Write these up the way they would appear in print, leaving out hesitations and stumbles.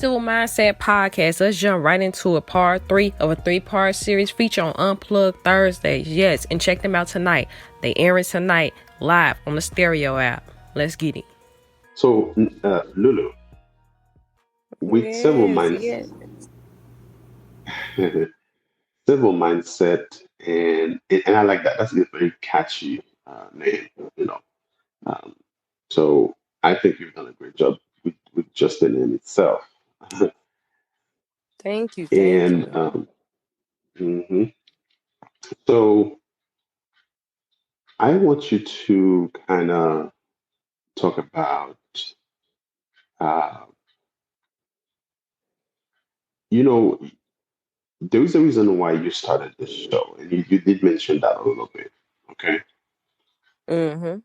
Civil Mindset Podcast. Let's jump right into a part 3 of a 3-part series feature on Unplugged Thursdays. Yes, and check them out tonight. They airing tonight live on the Stereo app. Let's get it. So, Lulu, with civil Yes. civil mindset, and I like that. That's a very catchy name, you know. Um, so I think you've done a great job with just the name itself. Thank you. And mhm. So I want you to kind of talk about, uh, you know, there is a reason why you started this show, and you did mention that a little bit. Okay. Mm-hmm.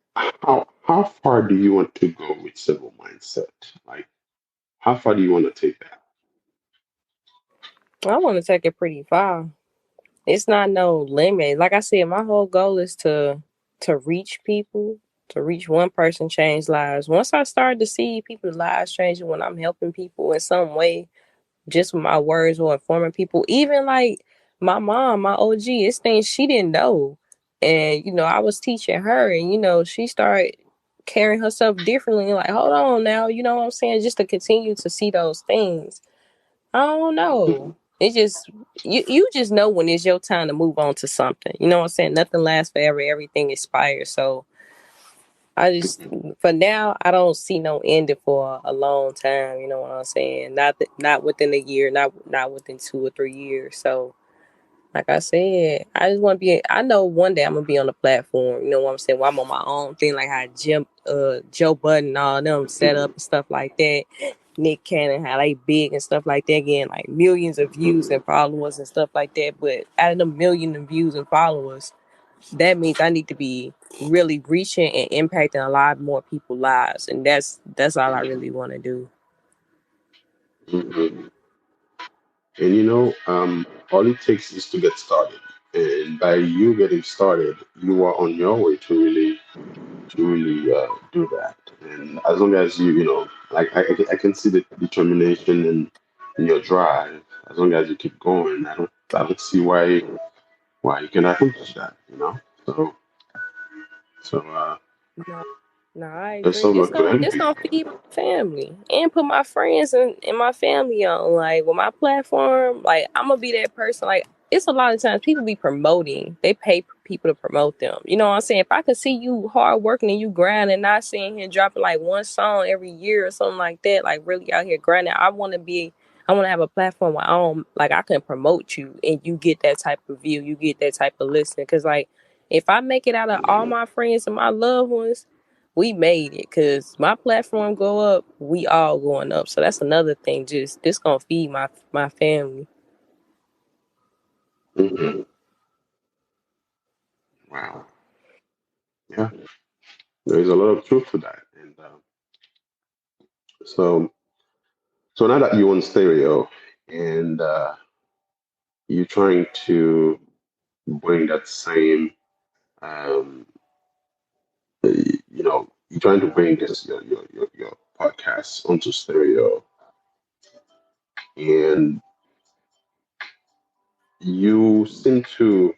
How far do you want to go with civil mindset? Like, how far do you want to take that? I want to take it pretty far. It's not no limit. Like I said, my whole goal is to reach people, to reach one person, change lives. Once I start to see people's lives changing when I'm helping people in some way, just with my words or informing people, even like my mom, my OG, it's things she didn't know. And, I was teaching her and, she started carrying herself differently. Like, hold on now, you know what I'm saying? Just to continue to see those things. I don't know. It just you just know when it's your time to move on to something. You know what I'm saying? Nothing lasts forever. Everything expires. So I just for now I don't see no ending for a long time. You know what I'm saying? Not within a year. Not within 2 or 3 years. So like I said, I just want to be. I know one day I'm gonna be on the platform. You know what I'm saying? Where I'm on my own thing, like how Joe Budden, and all them set up and stuff like that. Nick Cannon, how they big and stuff like that, getting like millions of views and followers and stuff like that. But out of the million of views and followers, that means I need to be really reaching and impacting a lot more people's lives, and that's all I really want to do. Mhm. And all it takes is to get started. And by you getting started, you are on your way to really do that. And as long as like I can see the determination and your drive. As long as you keep going, I don't see why you can accomplish that. So No, no, I there's agree. so This much to gonna this envy. gonna feed my family and put my friends and my family on. Like with my platform, like I'm gonna be that person. Like it's a lot of times people be promoting. They pay people to promote them. You know what I'm saying? If I could see you hard working and you grinding, not sitting here dropping like one song every year or something like that, like really out here grinding. I want to have a platform where I can promote you and you get that type of view, you get that type of listening. Cause like if I make it out of all my friends and my loved ones, we made it. Cause my platform go up, we all going up. So that's another thing. Just this gonna feed my family. Hmm. Wow. Yeah, there is a lot of truth to that. And so, so now that you own stereo and you're trying to bring that same, um, you're trying to bring this your podcast onto stereo, and you seem to.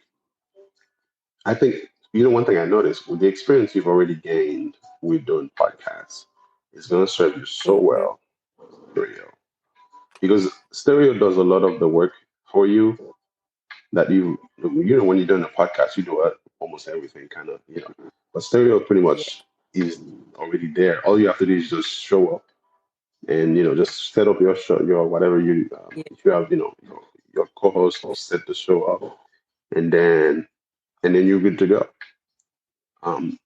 I think one thing I noticed with the experience you've already gained with doing podcasts is going to serve you so Mm-hmm. well, stereo, because stereo does a lot of the work for you that when you're doing a podcast you do almost everything but stereo pretty Yeah. much is already there. All you have to do is just show up and just set up your show, your whatever Yeah. if you have your co-host set the show up, and then you're good to go. um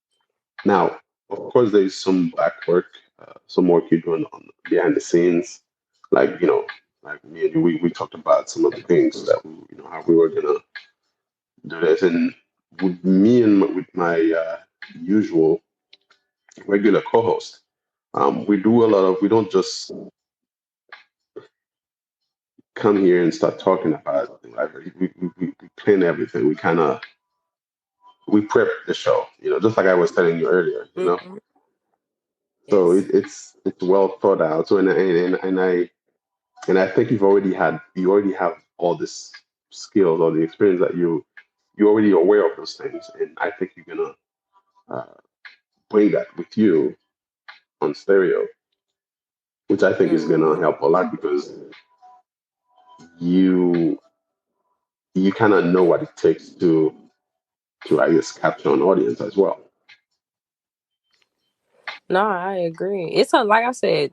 Now, of course, there is some back work, some work you're doing on behind the scenes, like like me and you, we talked about some of the things that how we were gonna do this, and with me and with my usual regular co-host, we do a lot of. We don't just come here and start talking about it. Like, we plan everything. We prep the show, just like I was telling you earlier. Mm-hmm. So Yes. it's well thought out. So and I And I think you already have all this skills or the experience that you're already aware of those things, and I think you're gonna uh, bring that with you on stereo, which I think is gonna Mm-hmm. help a lot because you you kind of know what it takes to I guess capture an audience as well. No, I agree. It's a like I said,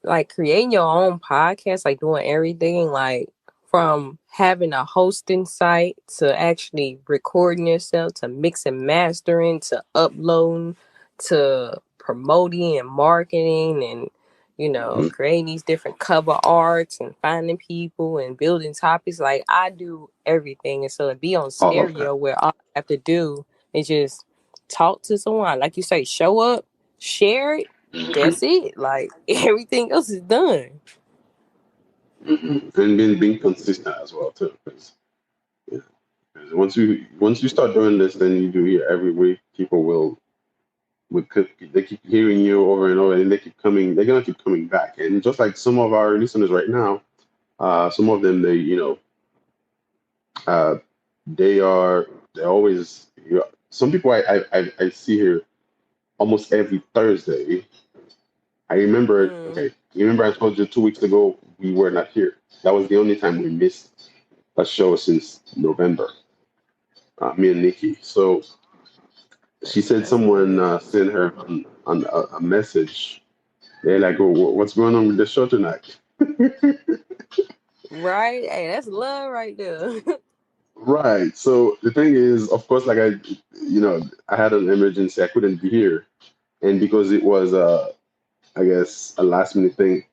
like creating your own podcast, like doing everything, like from having a hosting site to actually recording yourself to mix and mastering to uploading to promoting and marketing and Hmm. creating these different cover arts and finding people and building topics. Like I do everything, and so to be on All of that. stereo where all I have to do is just talk to someone, like you say, show up, share it, that's it. Like everything else is done. Hmm. And being consistent as well too, because you know, 'cause once you start doing this, then you do it every week. People they keep hearing you over and over, and they keep coming. They're gonna keep coming back. And just like some of our listeners right now, some of them uh, they are they're always some people I see here almost every Thursday. I remember. Mm, Okay, you remember I told you 2 weeks ago we were not here. That was the only time we missed a show since November. Me and Nikki. So she said that's someone good. sent her on a message. They're like, "Oh, what's going on with the show tonight?" Right? Hey, that's love right there. Right. So the thing is, of course, like I had an emergency. I couldn't be here, and because it was, I guess, a last minute thing,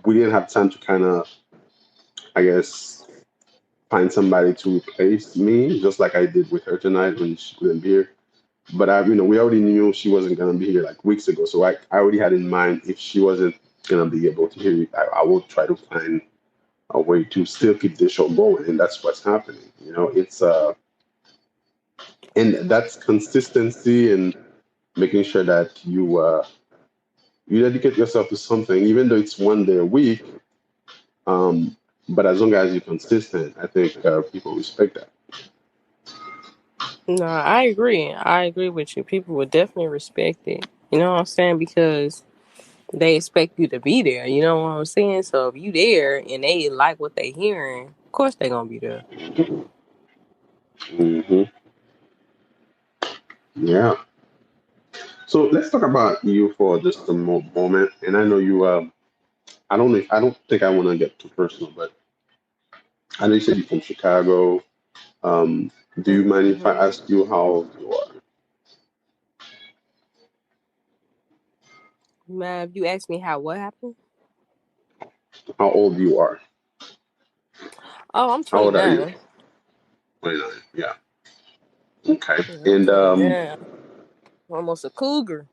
we didn't have time to kind of, I guess, find somebody to replace me, just like I did with her tonight when she couldn't be here. But we already knew she wasn't gonna be here like weeks ago, so I already had in mind if she wasn't gonna be able to hear it, I will try to find a way to still keep the show going, and that's what's happening. It's and that's consistency and making sure that you dedicate yourself to something, even though it's one day a week. Um, but as long as you're consistent, I think people respect that. No, I agree. I agree with you. People would definitely respect it. You know what I'm saying? Because they expect you to be there. You know what I'm saying? So if you there and they like what they hearing, of course they gonna be there. Hmm. Yeah. So let's talk about you for just a moment. And I know you. I don't know. I don't think I want to get too personal, but I know you said you're from Chicago. Um, do you mind if I Hmm. ask you how old you are? Man, if you ask me how what happened? How old you are? Oh, I'm How old are you? 29. 29. Yeah. Okay. Yeah, I'm And 29. Almost a cougar.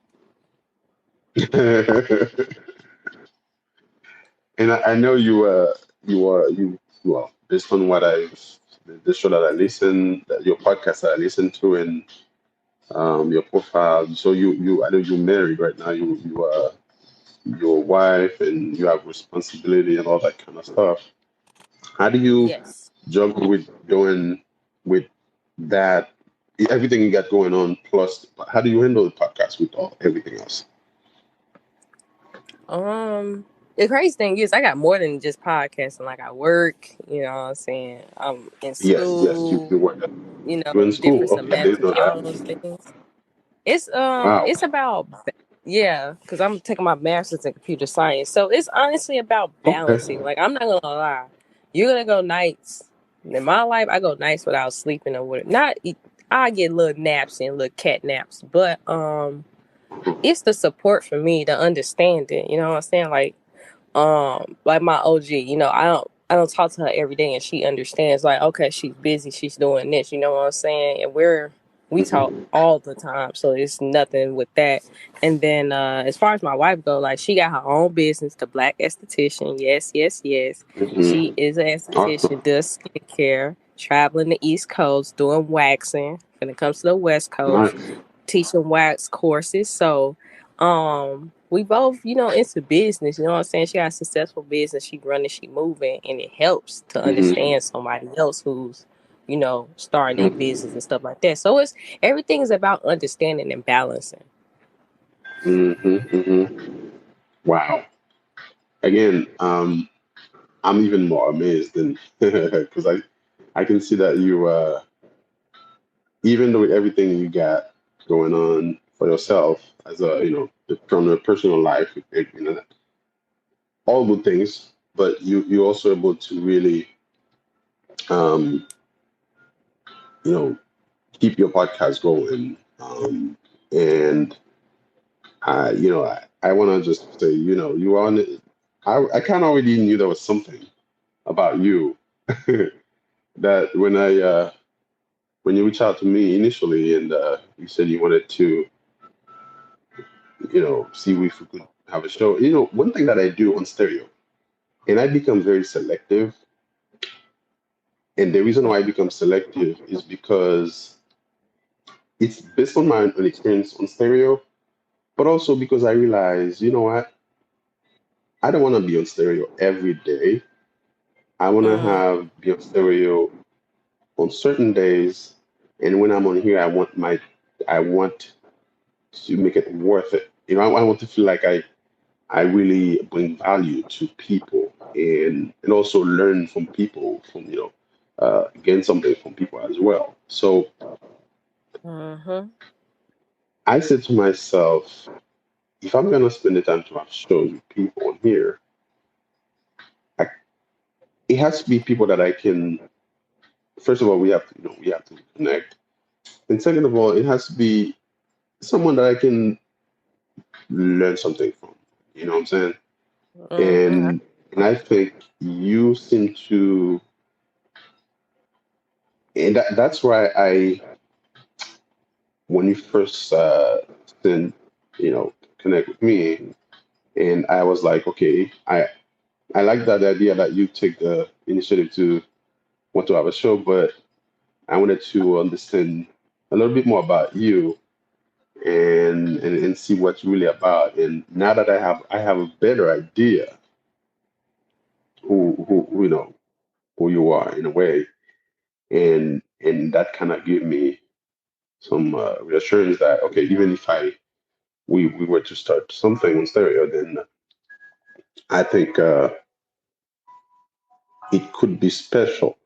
and I know you well based on what the show that I listen your podcast that I listen to and your profile. So I know you're married right now. You are your wife and you have responsibility and all that kind of stuff. How do you Yes. juggle with doing with that everything you got going on plus how do you handle the podcast with all everything else? The crazy thing is, I got more than just podcasting. Like I work, you know what I'm saying? I'm in Yes, you school, work you're in different school. Okay, I didn't semesters, know all that. those things. It's Wow. about yeah, because I'm taking my master's in computer science. So it's honestly about Okay. balancing. Like I'm not gonna lie, you're gonna go nights. In my life, I go nights without sleeping or what. Not I get little naps and little cat naps, but it's the support for me to understand it. You know what I'm saying? Like my OG, I don't talk to her every day and she understands like, okay, she's busy, she's doing this, you know what I'm saying? And we talk Mhm. all the time, so it's nothing with that. And then as far as my wife go, like she got her own business, the Black Esthetician. Yes, yes, yes. She Mhm. is an Awesome. esthetician, does skincare, traveling the East Coast, doing waxing. When it comes to the West Coast, Nice. teaching wax courses. So we both, into business. You know what I'm saying? She got a successful business. She running, she moving, and it helps to Mm-hmm. understand somebody else who's, starting their Mm-hmm. business and stuff like that. So it's everything is about understanding and balancing. Mm-hmm. Mm-hmm. Wow. Again, I'm even more amazed than because I can see that you even with everything you got going on for yourself as a from your personal life, all good things, but you're also able to really um, you know keep your podcast going. And I want to just say, you are on. I kind of already knew there was something about you that when you reached out to me initially and you said you wanted to, see if we could have a show. One thing that I do on stereo, and I become very selective. And the reason why I become selective is because it's based on my own experience on stereo, but also because I realize, you know what, I don't want to be on stereo every day. I want to Mm, have be on stereo on certain days, and when I'm on here, I want to make it worth it. I want to feel like I really bring value to people and also learn from people gain something from people as well. So mm-hmm. I said to myself, if I'm gonna spend the time to have shows with people on here, I, it has to be people that I can. First of all, we have to connect, and second of all, it has to be someone that I can learn something from. You know what I'm saying? Mm-hmm. And I think you seem to, and that's why when you first then connect with me, and I was like, okay, I like that idea that you take the initiative to want to have a show, but I wanted to understand a little bit more about you and see what you're really about. And now that I have a better idea who who you are in a way, and that kind of gave me some reassurance that okay, even if we were to start something on stereo, then I think it could be special.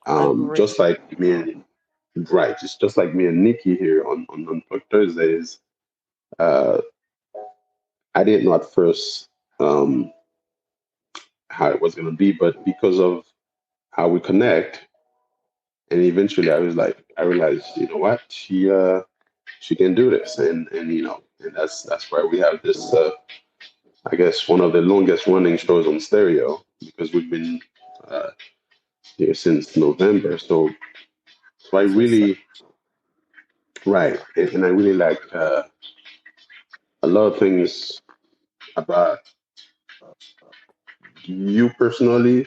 Agree. Just like me and right, it's just like me and Nikki here on Unplugged Thursdays. Uh, I didn't know at first how it was gonna be, but because of how we connect, and eventually I realized, you know what, she can do this, and that's why we have this. I guess one of the longest running shows on stereo because we've been uh, here since November. So I That's what's up. really right, and I really like a lot of things about you personally.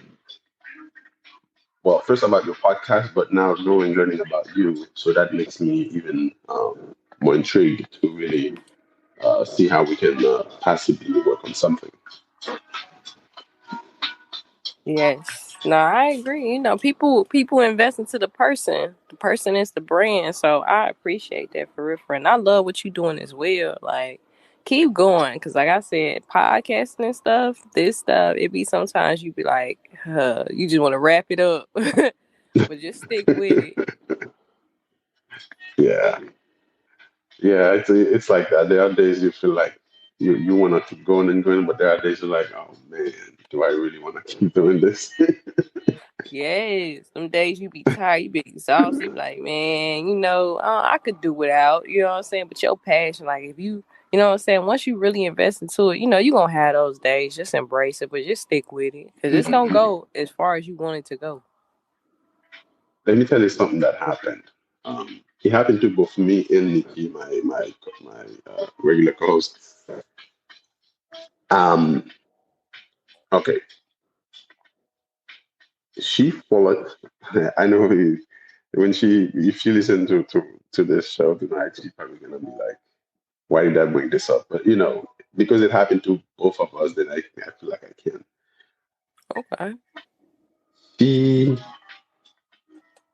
Well, first about your podcast, but now knowing, learning about you, so that makes me even more intrigued to really see how we can possibly work on something. Yes. No, I agree. People invest into the person. The person is the brand. So I appreciate that for real. And I love what you're doing as well. Like, keep going. Cause like I said, podcasting and stuff, this stuff, it be sometimes you be like, you just want to wrap it up. But just stick with it. Yeah, yeah, it's like that. There are days you feel like you want to keep going and going, but there are days you're like, oh man, do I really want to keep doing this? Yes, some days you be tired, you be exhausted, you be like, man, I could do without, you know what I'm saying? But your passion, like if you know what I'm saying, once you really invest into it, you gonna have those days. Just embrace it, but just stick with it, cause it's gonna go as far as you want it to go. Let me tell you something that happened. It happened to both me and Nikki, my regular co-host. Um, okay, she followed. I know when she if she listened to this show tonight, she's probably gonna be like, why did I bring this up? But because it happened to both of us, then I feel like I can. Okay. She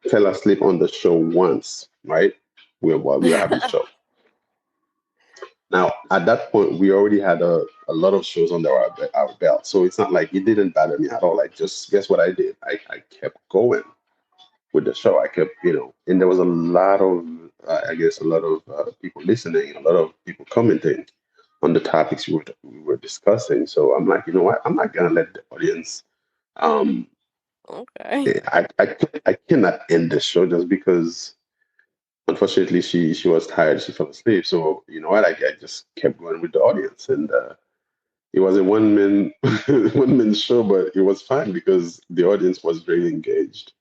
fell asleep on the show once, right? While we were having the show. Now, at that point, we already had a lot of shows under our belt. So it's not like it didn't bother me at all. Like, just guess what I did? I kept going with the show. I kept, and there was a lot of, I guess, a lot of people listening, a lot of people commenting on the topics we were discussing. So I'm like, you know what? I'm not going to let the audience, um, Okay. I cannot end the show just because unfortunately she was tired, she fell asleep. So you know what, I just kept going with the audience, and it was a one man show, but it was fine because the audience was very engaged.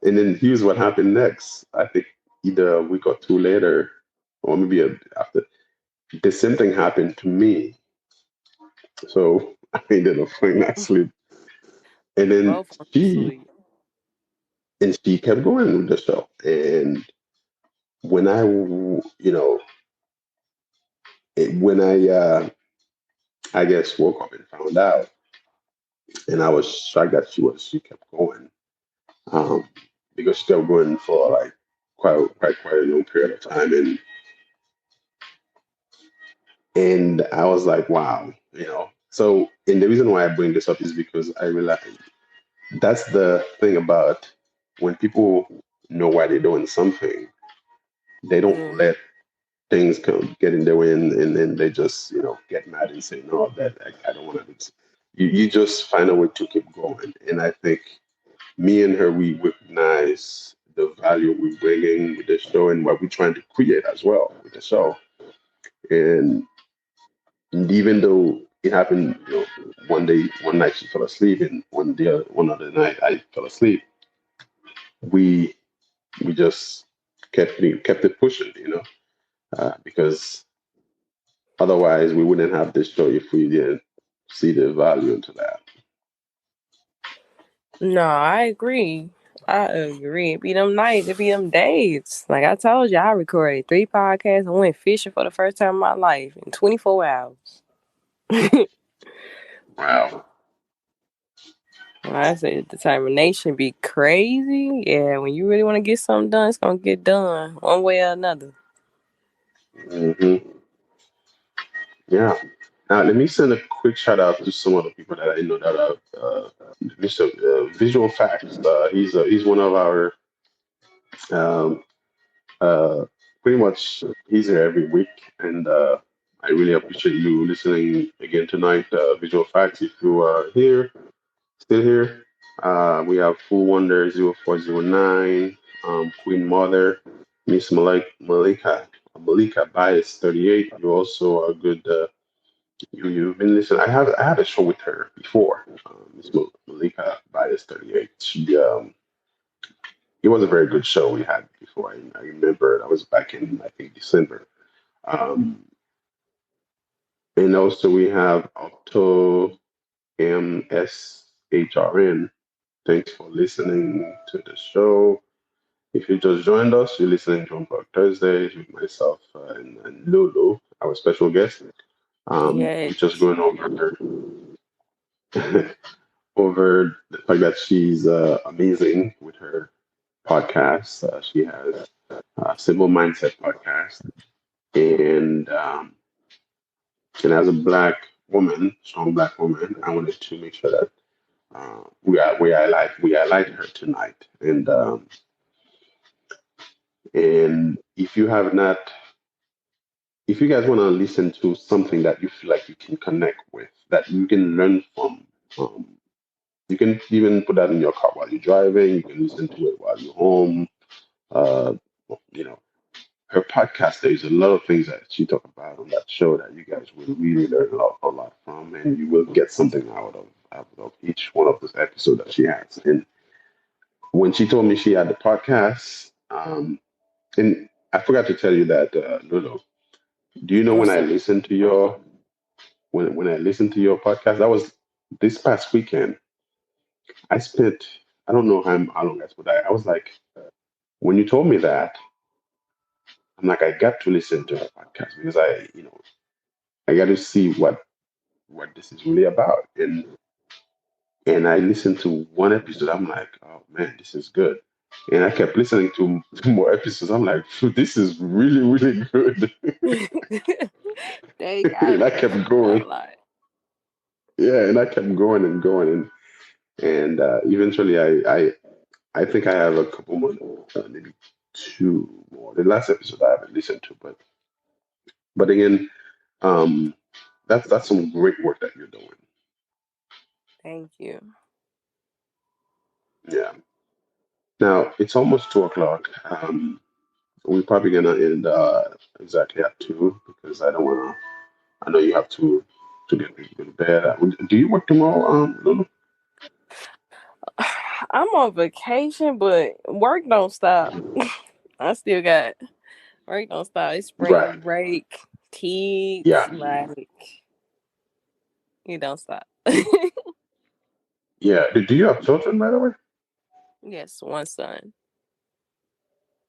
And then here's what happened next. I think either a week or two later, or maybe after, the same thing happened to me. So I ended up falling asleep, and You then both went to she sleep. and she kept going with the show. And when I guess woke up and found out, and I was shocked that she kept going, um, because she kept going for like quite a long period of time, and I was like, wow, So, and the reason why I bring this up is because I realize that's the thing about when people know why they're doing something, they don't Mm. let things come get in their way, and then they just get mad and say no, that I don't want to do this. You just find a way to keep going, and I think me and her, we recognize the value we're bringing with the show and what we're trying to create as well with the show. And even though it happened, one night she fell asleep, and one other night I fell asleep. We we just kept it pushing, because otherwise we wouldn't have this show if we didn't see the value into that. No, I agree. I agree. It be them nights, it be them days. Like I told you, I recorded 3 podcasts and went fishing for the first time in my life in 24 hours. Wow. When I say determination be crazy, yeah, when you really want to get something done, it's gonna get done one way or another. Hmm. Yeah. Now, let me send a quick shout out to some of the people that I know that are Mr. Visual Facts. He's one of our um, uh, pretty much he's here every week, and I really appreciate you listening again tonight. Visual Facts, if you are here, still here, we have Full Wonder 0409, Queen Mother, Miss Malika Bias 38. You also are good. You've been listening. I had a show with her before, Miss Malika Bias 38. It was a very good show we had before. I remember that was back in I think December. Um, and also we have Octo MSHRN. Thanks for listening to the show. If you just joined us, you're listening to Unplugged Thursdays with myself and Lulu, our special guest. We're just Yes. going over the fact that she's amazing with her podcast. She has a Simple Mindset podcast, and as a black woman, strong black woman, I wanted to make sure that we highlight her tonight. And if you guys want to listen to something that you feel like you can connect with, that you can learn from, um, you can even put that in your car while you're driving. You can listen to it while you're home. Uh, you know, her podcast. There's a lot of things that she talked about on that show that you guys will really learn a lot from, and you will get something out of each one of those episodes that she has. And when she told me she had the podcast, and I forgot to tell you that, Lulu. Do you know when What's I that? listened to your when I listened to your podcast? That was this past weekend. I spent I don't know how long I spent. I was like, when you told me that, I'm like, I got to listen to the podcast because I got to see what this is really about. And I listened to one episode. I'm like, oh man, this is good. And I kept listening to more episodes. I'm like, this is really, really good. They gotta And I be a kept going. lot. Yeah, and I kept going and going, and eventually I think I have a couple more, maybe two more. The last episode I haven't listened to, but again, um, that's some great work that you're doing. Thank you. Yeah. Now it's almost 2 o'clock. We're probably gonna end exactly at 2 because I don't wanna. I know you have to get ready to go to bed. Do you work tomorrow, Lulu? I'm on vacation, but work don't stop. I still got work don't stop. It's spring Right. break, kids, Yeah. like it don't stop. Yeah. Do you have children, by the way? Yes, one son,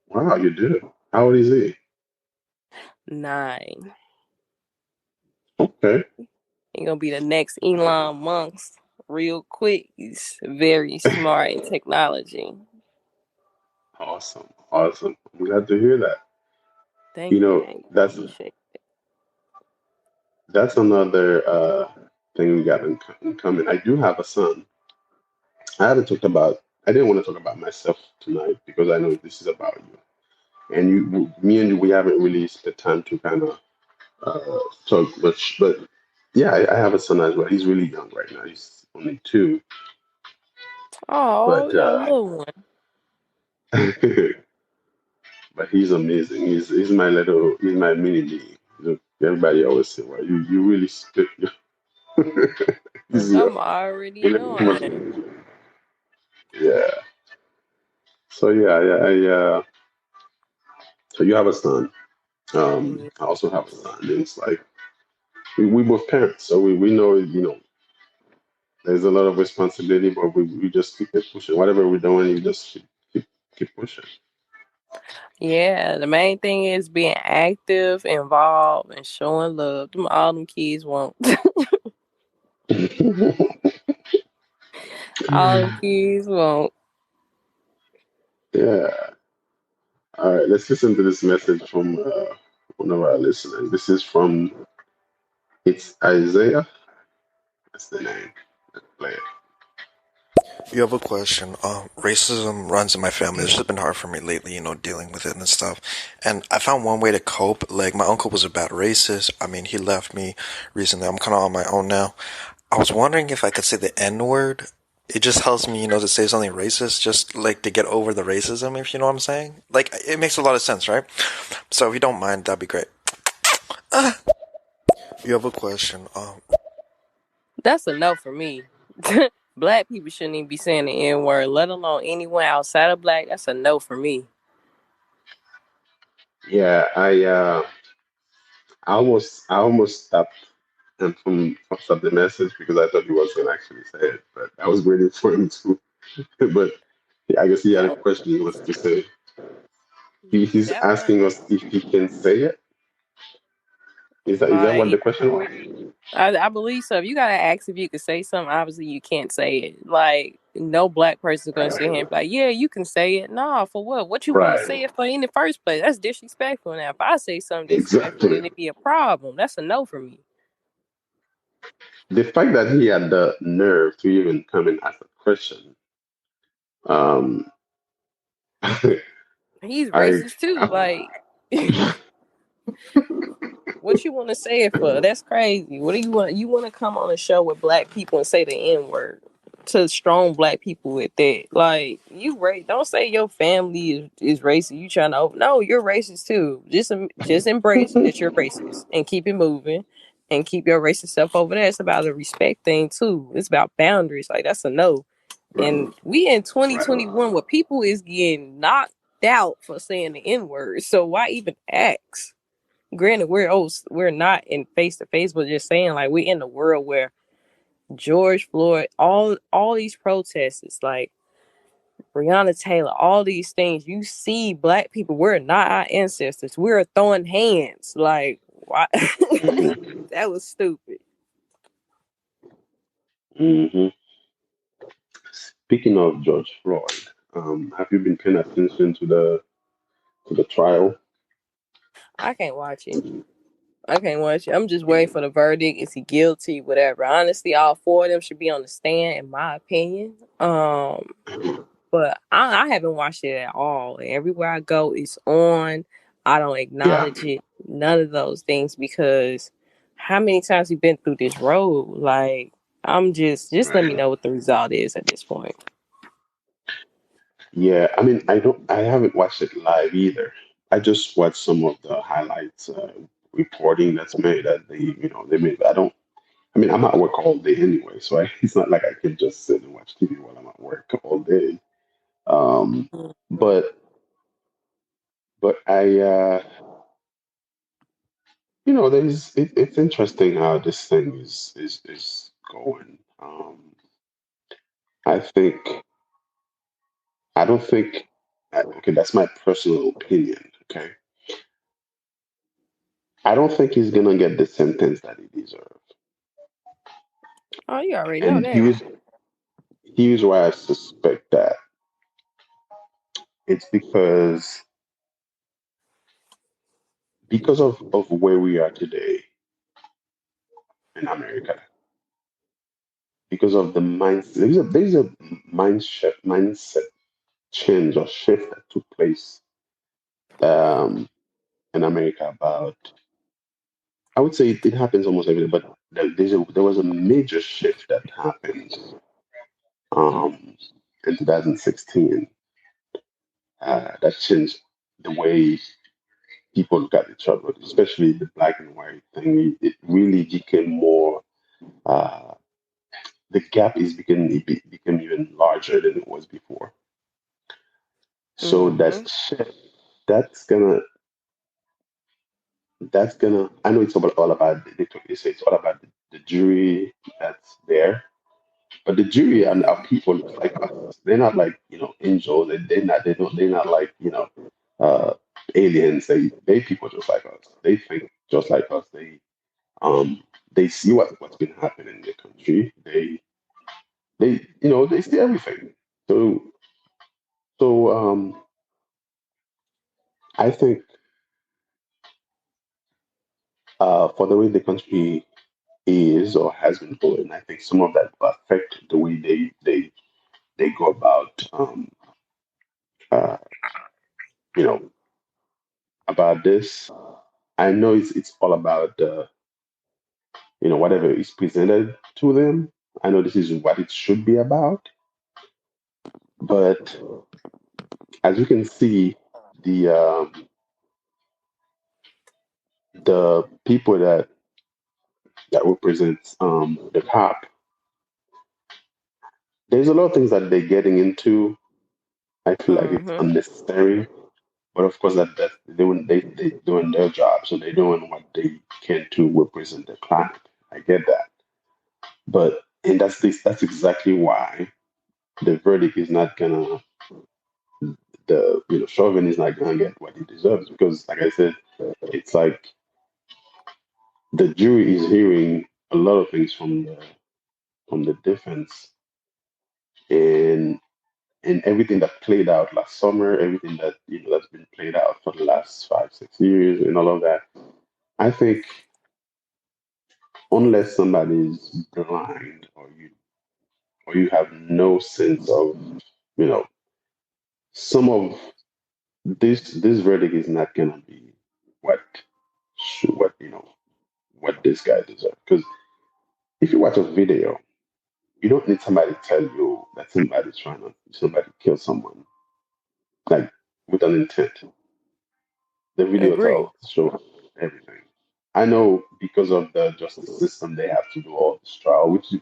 Wow, you do. How old is he? 9. Okay. He gonna be the next Elon Musk real quick. He's very smart in technology. Awesome. Awesome. I'm glad to hear that. Thank you, thank you. Appreciate That's another thing we got in common. I do have a son. I haven't talked about. I didn't want to talk about myself tonight because I know this is about you. And me and you, we haven't really spent time to kind of talk much. But yeah, I have a son as well. He's really young right now. He's only 2. Oh, But you got a little one. but he's amazing. He's my mini me. Everybody always say, "Well, you really spit." He's I'm already he look too much. knowing. Yeah. So yeah, yeah, so you have a son. Yeah. I also have a son. And it's like we both parents, so we know there's a lot of responsibility, but we just keep it pushing. Whatever we're doing, you just keep pushing. Yeah, the main thing is being active, involved, and showing love. All them kids want. All them kids want. Yeah. All right. Let's listen to this message from one of our listeners. This is from it's Isaiah. That's the name. Let's play it. You have a question. Racism runs in my family. It's just been hard for me lately, dealing with it and stuff. And I found one way to cope. Like, my uncle was a bad racist. I mean, he left me recently. I'm kind of on my own now. I was wondering if I could say the N word. It just helps me, to say something racist, just like to get over the racism, if you know what I'm saying. Like, it makes a lot of sense, right? So if you don't mind, that'd be great. You have a question. That's a no for me. Black people shouldn't even be saying the N word, let alone anyone outside of black. That's a no for me. Yeah, I almost stopped him from stop the message because I thought he was gonna actually say it, but I was waiting for him to. But I guess he had a That question he wants to say. He's that work. asking us if he can say it. Is that what the Like question was? I believe so. If you gotta ask if you can say something, obviously you can't say it. Like no black person's gonna sit here and be like, "Yeah, you can say it." Nah, for what? What you want to say Right. it for in the first place? That's disrespectful. Now, if I say something disrespectful, Exactly. then it be a problem. That's a no for me. The fact that he had the nerve to even come and ask a question, um, He's I, racist too. I Like, what you want to say it for? That's crazy. What do you want? You want to come on a show with black people and say the N word to strong black people with that? Like, you don't say your family is racist. You trying to no, you're racist too. Just embrace that you're racist and keep it moving and keep your racist stuff over there. It's about a respect thing too. It's about boundaries. Like that's a no. And we in right. 2021 where people is getting knocked out for saying the N word. So why even ask? Granted, we're not in face to face, but just saying like we're in a world where George Floyd, all these protests, it's like Breonna Taylor, all these things. You see black people, we're not our ancestors. We're throwing hands. Like, why? That was stupid. Hmm. Speaking of George Floyd, have you been paying attention to the trial? I can't watch it. I can't watch it. I'm just waiting for the verdict. Is he guilty? Whatever. Honestly, all four of them should be on the stand, in my opinion. But I haven't watched it at all. Everywhere I go, it's on. I don't Yeah, acknowledge it. None of those things because how many times we been through this road? Like I'm just let me right. know what the result is at this point. Yeah, I mean, I haven't watched it live either. I just watched some of the highlights, reporting that's made that they made. I mean, I'm at work all day anyway, so it's not like I can just sit and watch TV while I'm at work all day. Um, Mhm. but it's interesting how this thing is going. I think I don't think okay, that's my personal opinion. Okay, I don't think he's gonna get the sentence that he deserves. Oh, you already know And that. here's why I suspect that. It's because of where we are today in America, because of the mindset. There's a mindset change or shift that took place um, in America about. I would say it happens almost every day, but there was a major shift that happened um, in 2016 that changed the way people look at each other, especially the black and white thing. It really became more. Uh, the gap became even larger than it was before. So Mm-hmm. that's gonna that's gonna. I know it's all about. They say it's all about the jury that's there, but the jury and Mm-hmm. are people just like us. They're not like angels. They're not. They don't. They're not like uh, aliens. They people just like us. They think just like us. They see what's been happening in the country. They see everything. So so I think for the way the country is or has been going, I think some of that will affect the way they go about uh, you know about this. I know it's all about whatever is presented to them. I know this is what it should be about, but as you can see, the the people that represents the cop, there's a lot of things that they're getting into. I feel like it's Mm-hmm. unnecessary, but of course that they doing their job, so they're doing what they can to represent the client. I get that, but and that's exactly why the verdict is not gonna the Chauvin is not gonna get what he deserves because, like I said, it's like the jury is hearing a lot of things from the defense and everything that played out last summer, everything that that's been played out for the last 5 6 years, and all of that. I think unless somebody is blind or you have no sense of you know some of this verdict is not gonna be what what what this guy deserves. Because if you watch a video, you don't need somebody to tell you that somebody kill someone like with an intent. The video Agree. tells show everything. I know because of the justice system, they have to do all this trial, which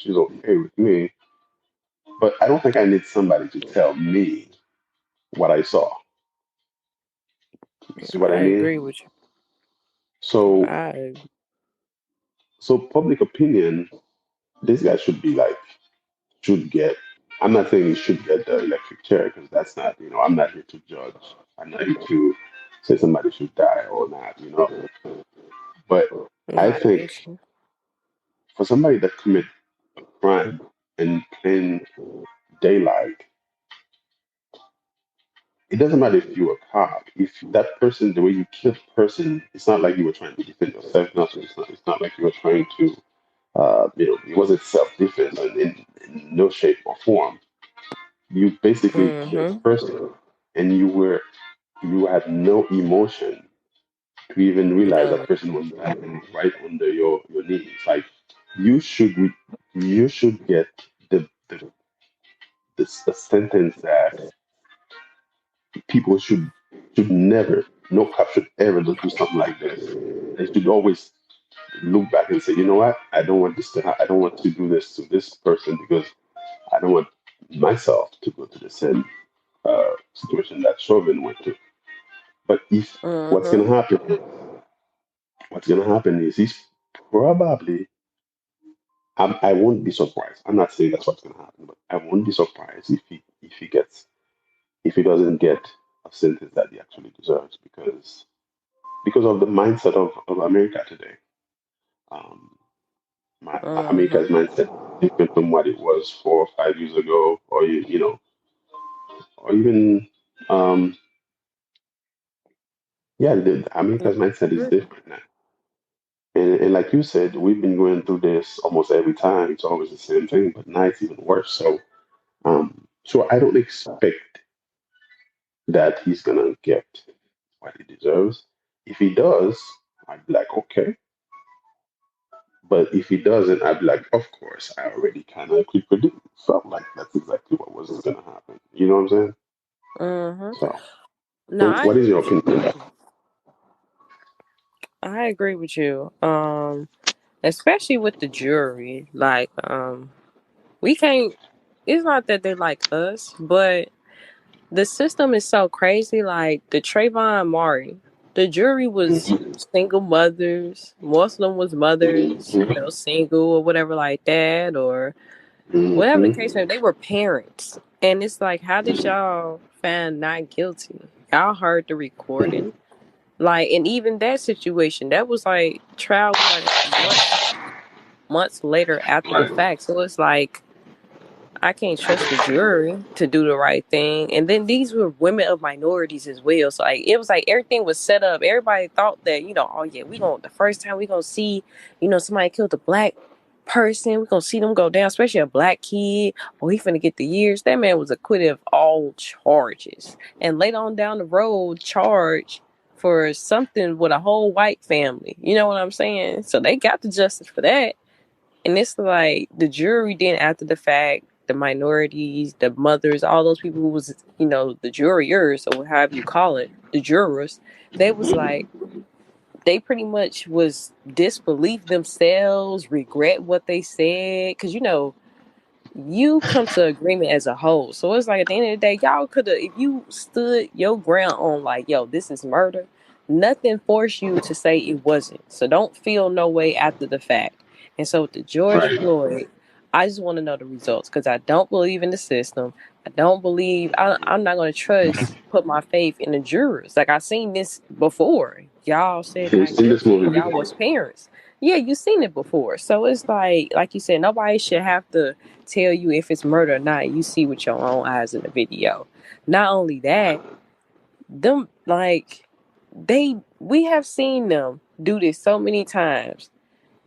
is okay with me. But I don't think I need somebody to tell me what I saw. You see what I I mean? agree with you. So, I so public opinion, this guy should be like should get. I'm not saying you should get the electric chair because that's not, I'm not here to judge. I'm not here to say somebody should die or not. But No, I I think get you. for somebody that commit a crime in plain daylight, it doesn't matter if you're a cop. If that person, the way you killed the person, it's not like you were trying to defend yourself. Nothing. It's not like you were trying to, it wasn't self-defense in no shape or form. You basically killed the Mm-hmm. person, and you had no emotion to even realize that None. person was dying right under your knees. Like you should re- you should get the sentence that people should never, no cop should ever do something like this. They should always look back and say, you know what, I don't want this to I don't want to do this to this person because I don't want myself to go to the same situation that Chauvin went to. But if what's Mm-hmm. gonna happen, what's gonna happen is he's probably I won't be surprised. I'm not saying that's what's gonna happen, but I won't be surprised if he doesn't get a sentence that he actually deserves because of the mindset of America today. Um, America's Mm-hmm. mindset is different from what it was 4 or 5 years ago, or or even um, yeah, America's mindset is different now. And like you said, we've been going through this almost every time. It's always the same thing, but now it's even worse. So I don't expect that he's gonna get what he deserves. If he does, I'd be like, okay. But if he doesn't, I'd be like, of course, I already kind of could predict. Felt like that's exactly what was gonna happen. You know what I'm saying? Mm-hmm. So, No, I what is agree your with you. opinion? I agree with you. Especially with the jury. Like, we can't. It's not that they like us, but the system is so crazy. Like the Trayvon Martin, the jury was single mothers. Muslim was mothers, single or whatever like that, or whatever the case may be. They were parents, and it's like, how did y'all find not guilty? Y'all heard the recording, like, and even that situation, that was like trial was like months later after the fact. So it's like I can't trust the jury to do the right thing. And then these were women of minorities as well. So like it was like everything was set up. Everybody thought that, oh yeah, we gonna the first time we gonna see, somebody killed a black person, we gonna see them go down, especially a black kid. Oh, he finna get the years. That man was acquitted of all charges. And later on down the road, charged for something with a whole white family. You know what I'm saying? So they got the justice for that. And it's like the jury then after the fact, the minorities, the mothers, all those people who was, the jurors or however you call it, the jurors, they was like they pretty much was disbelief themselves, regret what they said. Cause you come to agreement as a whole. So it's like at the end of the day, y'all could have, if you stood your ground on like, yo, this is murder, nothing forced you to say it wasn't. So don't feel no way after the fact. And so with the George Right. Floyd, I just want to know the results because I don't believe in the system. I don't believe, I'm not going to put my faith in the jurors. Like I've seen this before. Y'all said You've not seen this guilty movie and y'all before. was parents. Yeah, you've seen it before. So it's like you said, nobody should have to tell you if it's murder or not. You see with your own eyes in the video. Not only that, them like we have seen them do this so many times.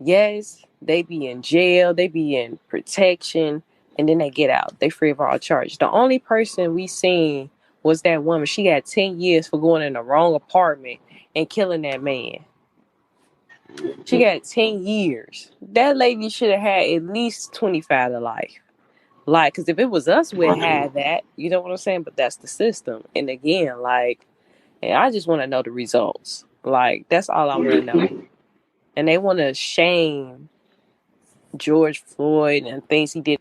Yes, they be in jail, they be in protection, and then they get out. They free of all charges. The only person we seen was that woman. She got 10 years for going in the wrong apartment and killing that man. She got 10 years. That lady should have had at least 25 to life. Like, because if it was us, we'd have that. You know what I'm saying? But that's the system. And again, like, and I just want to know the results. Like, that's all I want to know. And they want to shame George Floyd and things he did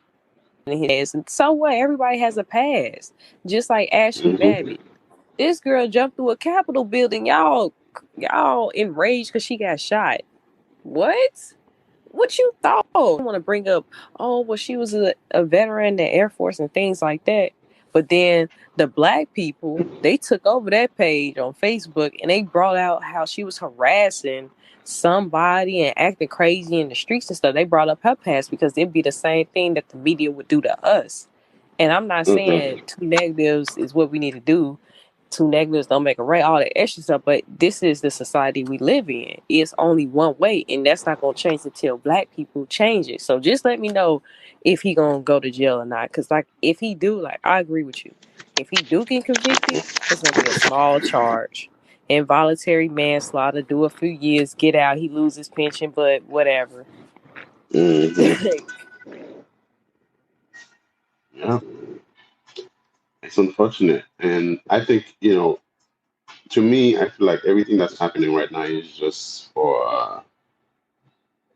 in his past. And so what? Everybody has a past. Just like Ashley Hmm. Babbitt. This girl jumped through a Capitol building. Y'all enraged because she got shot. What? what you thought? Want to bring up, oh, well, she was a veteran in the Air Force and things like that. But then the black people, they took over that page on Facebook and they brought out how she was harassing somebody and acting crazy in the streets and stuff. They brought up her past because it'd be the same thing that the media would do to us. And I'm not saying Mm-hmm. two negatives is what we need to do. Two negatives don't make a right, all that extra stuff, but this is the society we live in. It's only one way, and that's not gonna change until black people change it. So just let me know if he gonna go to jail or not. Cause like if he do, like I agree with you. If he do get convicted, it's gonna be a small charge. Involuntary manslaughter, do a few years, get out, he loses pension, but whatever. Mm-hmm. Yeah, it's unfortunate, and I think to me, I feel like everything that's happening right now is just for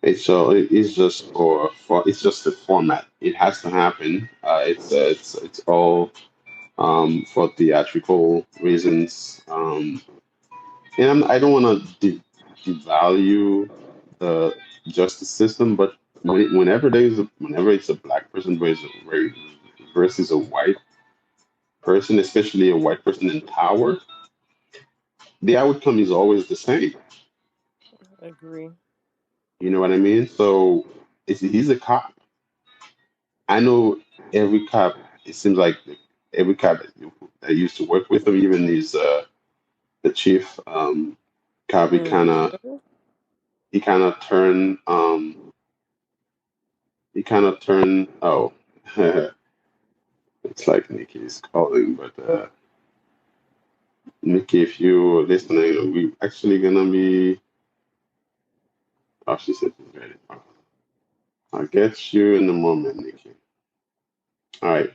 it's just for it's just the format. It has to happen. It's all for theatrical reasons. And I don't want to devalue the justice system, but whenever it's a black person versus a white person, especially a white person in power, the outcome is always the same. Agree. You know what I mean? So he's a cop. I know every cop. It seems like every cop that used to work with him, even the chief cop, Mm-hmm. he kind of turned oh it's like Nikki is calling, but Nikki, if you listening, we actually gonna be. Oh, she said she's ready. I'll get you in a moment, Nikki. All right.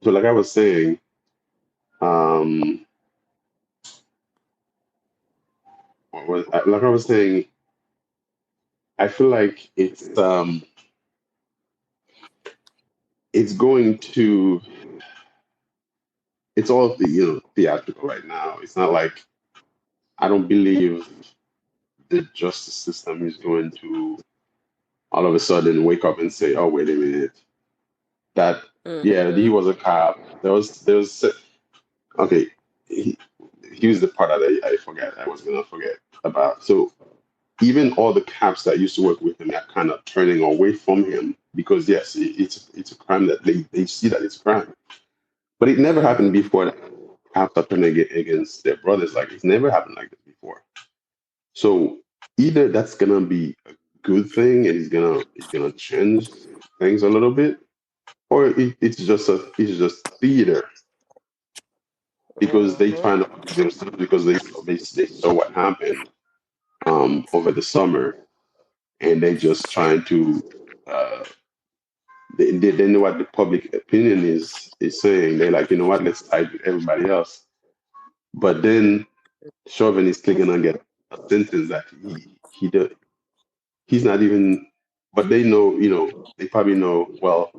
So like I was saying, um, like I was saying, I feel like it's going to it's all theatrical right now. It's not like I don't believe the justice system is going to all of a sudden wake up and say, "Oh, wait a minute, that yeah, he Mm-hmm. was a cop." There was okay. He, Here's the part that I forget. I was gonna forget about. So even all the cops that used to work with him are kind of turning away from him because yes, it's a crime that they see that it's a crime, but it never happened Mm-hmm. before. That cops are turning against their brothers. Like it's never happened like this before. So either that's gonna be a good thing and it's gonna change things a little bit, or it's just theater because they Mm-hmm. trying to protect themselves because they saw what happened over the summer and they just trying to uh, they know what the public opinion is saying. They're like, you know what, let's side with everybody else. But then Chauvin is still gonna get a sentence that he's not even. But they know, they probably know. Well,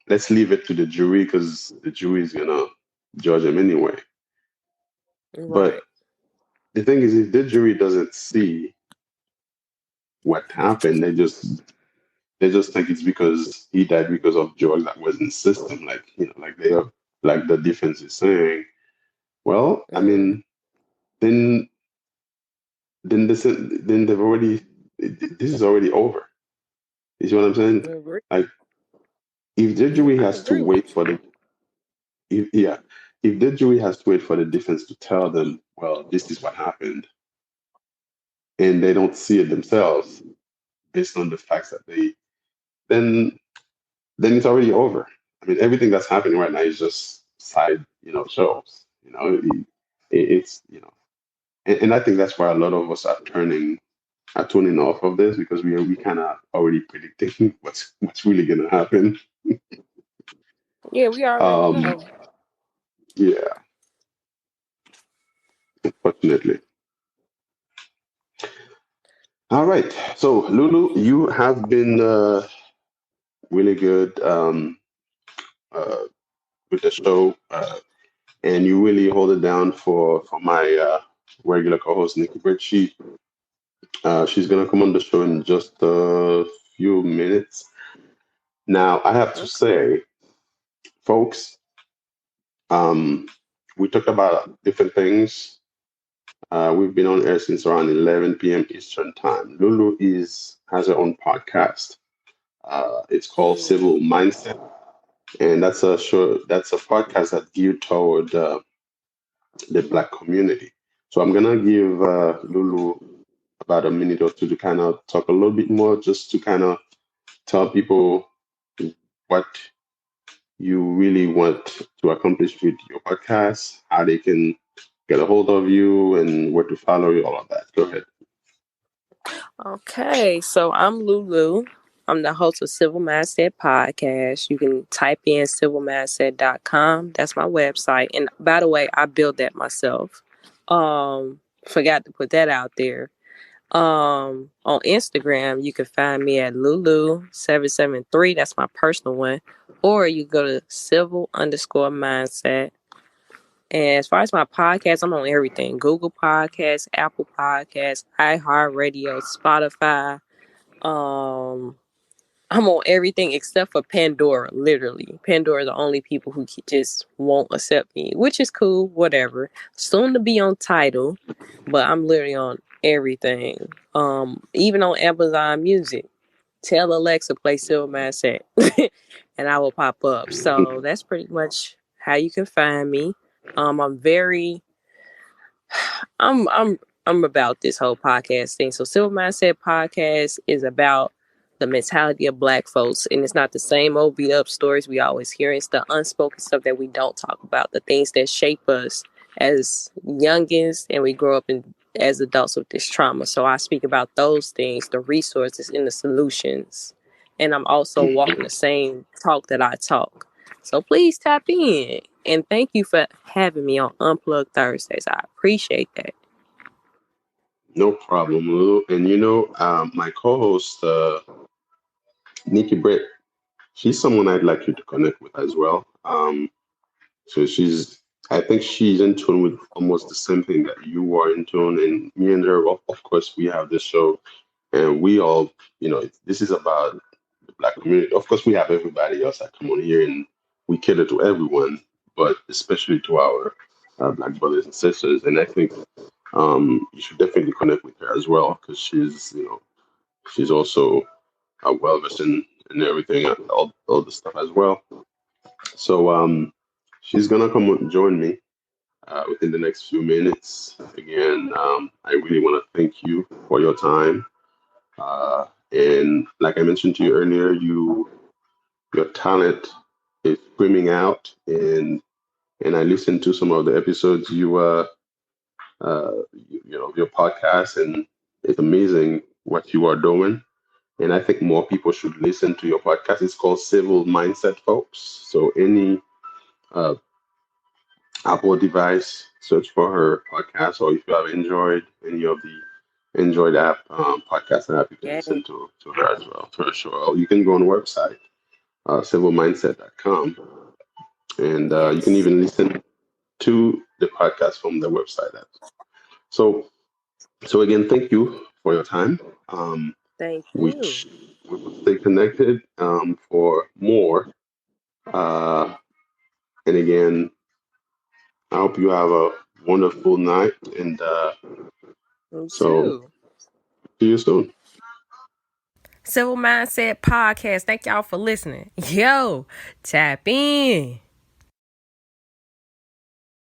let's leave it to the jury because the jury is gonna judge him anyway. But Right. the thing is, if the jury doesn't see what happened, they just think it's because he died because of drugs that was in the system, like like the defense is saying. Well, I Mm, mean, then then they've already this is already over. You see what I'm saying? agree. Like if the jury I has to agree with wait for the if, yeah, if the jury has to wait for the defense to tell them, well, this is what happened, and they don't see it themselves based on the facts that then then it's already over. I mean, everything that's happening right now is just side, shows. It's and I think that's why a lot of us are tuning off of this because we kind of already predicting what's really gonna happen. you. Yeah, we already Um, know. yeah, unfortunately. All right. So Lulu, you have been really good uh, with the show, and you really hold it down for my regular co-host Nikki Britt. She's gonna come on the show in just a few minutes. Now, I have to Okay. say, folks, um, we talked about different things. We've been on air since around 11 p.m. Eastern Time. Lulu is has her own podcast. It's called Mm. Civil Mindset, and that's a show. That's a podcast that geared toward the Black community. So I'm gonna give Lulu about a minute or two to kind of talk a little bit more, just to kind of tell people what you really want to accomplish with your podcast, how they can get a hold of you, and where to follow you, all of that. Go ahead. Okay, so I'm Lulu. I'm the host of Civil Mindset Podcast. You can type in civilmindset.com. That's my website. And by the way, I built that myself. Forgot to put that out there. On Instagram, you can find me at Lulu773. That's my personal one. Or you go to civil underscore mindset. And as far as my podcast, I'm on everything: Google Podcasts, Apple Podcasts, iHeartRadio, Spotify. Um, I'm on everything except for Pandora. Literally, Pandora are the only people who just won't accept me, which is cool. Whatever. Soon to be on Tidal, but I'm literally on everything. Even on Amazon Music. Tell Alexa play Silver Mindset, and I will pop up. So that's pretty much how you can find me. I'm very I'm I'm I'm about this whole podcast thing. So Silver Mindset Podcast is about the mentality of Black folks, and it's not the same old beat up stories we always hear. It's the unspoken stuff that we don't talk about, the things that shape us as youngins, and we grow up as adults with this trauma. So I speak about those things, the resources and the solutions, and I'm also walking the same talk that I talk. So please tap in. And thank you for having me on Unplugged Thursdays. I appreciate that. No problem, Lulu. And my co-host, Nikki Britt, she's someone I'd like you to connect with as well. So I think she's in tune with almost the same thing that you are in tune. And me and her, of course, we have this show, and we all, this is about the Black community. Of course, we have everybody else that come on here, and we cater to everyone, but especially to our Black brothers and sisters. And I think you should definitely connect with her as well, because she's also well versed in everything, all the stuff as well. So she's gonna come and join me within the next few minutes. Again, I really want to thank you for your time. And like I mentioned to you earlier, your talent is screaming out, and I listened to some of the episodes your podcast, and it's amazing what you are doing. And I think more people should listen to your podcast. It's called Civil Mindset, folks. So any uh, Apple device, search for her podcast, or if you have enjoyed any of the Android app podcast app, you can Yeah. listen to her as well, to her show. Or you can go on the website, civilmindset.com, and you can Yes. even listen to the podcast from the website. So, so again, thank you for your time. Thank you. Which we will stay connected for more. Uh, and again, I hope you have a wonderful night. And Me so, too. see you soon. Civil Mindset Podcast. Thank y'all for listening. Yo, tap in.